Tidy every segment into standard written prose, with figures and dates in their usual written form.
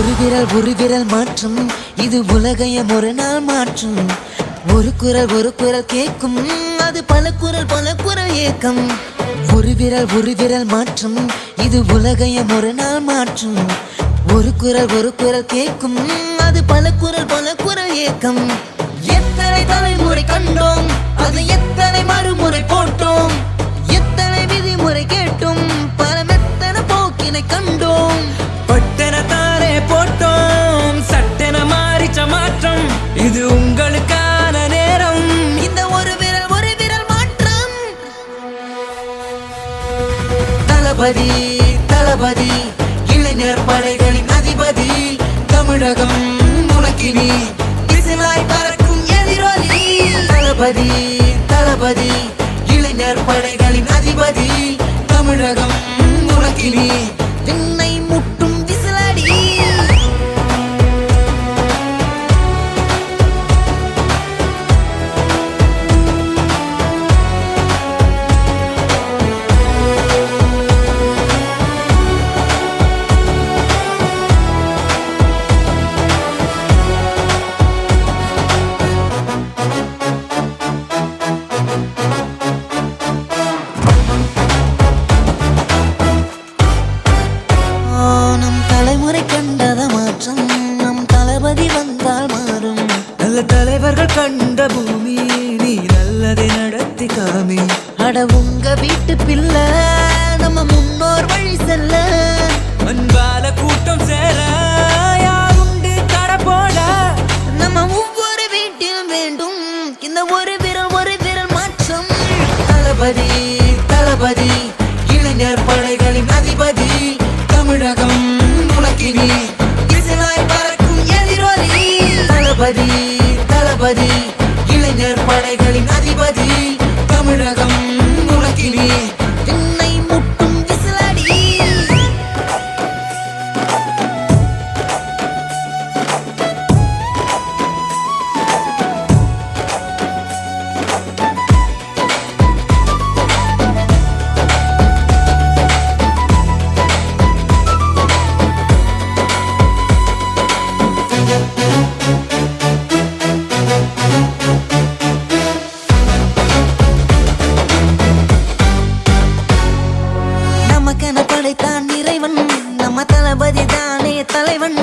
ஒரு விரல் மாற்றும் இது உலகையும் ஒரு நாள் மாற்றும். ஒரு குரல் கேட்கும் அது பல குரல் ஏக்கம். ஒரு விரல் மாற்றும் இது உலகையும் ஒரு நாள் மாற்றும். ஒரு குரல் கேட்கும் அது பல குரல் ஏக்கம். எத்தனை தலைமுறை கண்டோம் அது எத்தனை மறுமுறை போட்டோம். எத்தனை விதிமுறை கேட்டும் பல மெத்தன போக்கினை கண்டோம். பட்டன தாரே போட்டோம் சட்டென மாறிச்ச மாற்றம் இது உங்களுக்கான நேரம். இந்த ஒரு விரல் மாற்றம். தளபதி இளைஞர் படைகளின் அதிபதி. தமிழகம் உனக்கினி விசிலாய் பறக்கும் எதிரொலி. தளபதி இளைஞர் படைகளின் அதிபதி. தமிழகம் உனக்கினி விண்ணை முட்டும் விசிலடி. நல்ல தலைவர்கள் கண்ட பூமி நீ நல்லதை நடத்தி காமி. அட உங்க வீட்டு பிள்ளை நம்ம முன்னோர் வழி செல்ல. அன்பால கூட்டம் சேர யாருண்டு தட போட. நம்ம ஒவ்வொரு வீட்டிலும் வேண்டும் இந்த ஒரு விரல் மாற்றம். தளபதி இளைஞர் படைகளின் அதிபதி. தமிழகம் உனக்கினி விசிலாய் பறக்கும் எதிரொலி. தளபதி இளைஞர் படைகளின் அதிபதி. தமிழகம் உனக்கினி விண்ணை முட்டும் விசிலடி. படைத்தான் இறைவன் நம்ம தளபதி தானே தலைவன்.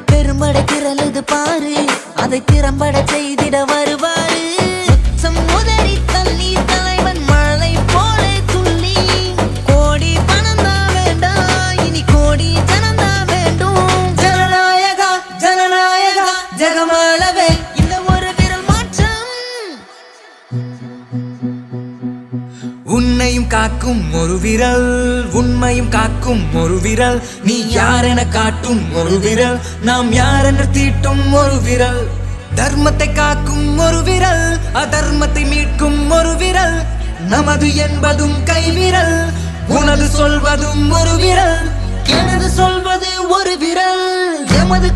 பெரும்படை திரளுது பாரு அதை திறம்பட செய்திட வருவாரு. உதறி தள்ளி தலைவன் மழை போல துள்ளி. கோடி பணம் தான் வேண்டாம் இனி கோடி ஜனம் தான் வேண்டும். ஜனநாயகா ஜெகமாளவே இந்த ஒரு விரல் மாற்றம். உன்னையும் காக்கும் ஒரு விரல் உண்மையும் காக்கும் ஒரு விரல். நீ யாரென காட்டும் ஒரு விரல் நாம் யாரென தீட்டும் ஒரு விரல். தர்மத்தை காக்கும் ஒரு விரல் அதர்மத்தை மீட்கும் ஒரு விரல். நமது என்பதும் கைவிரல் உனது சொல்வதும் ஒரு விரல். எனது சொல்வது ஒரு விரல் எமது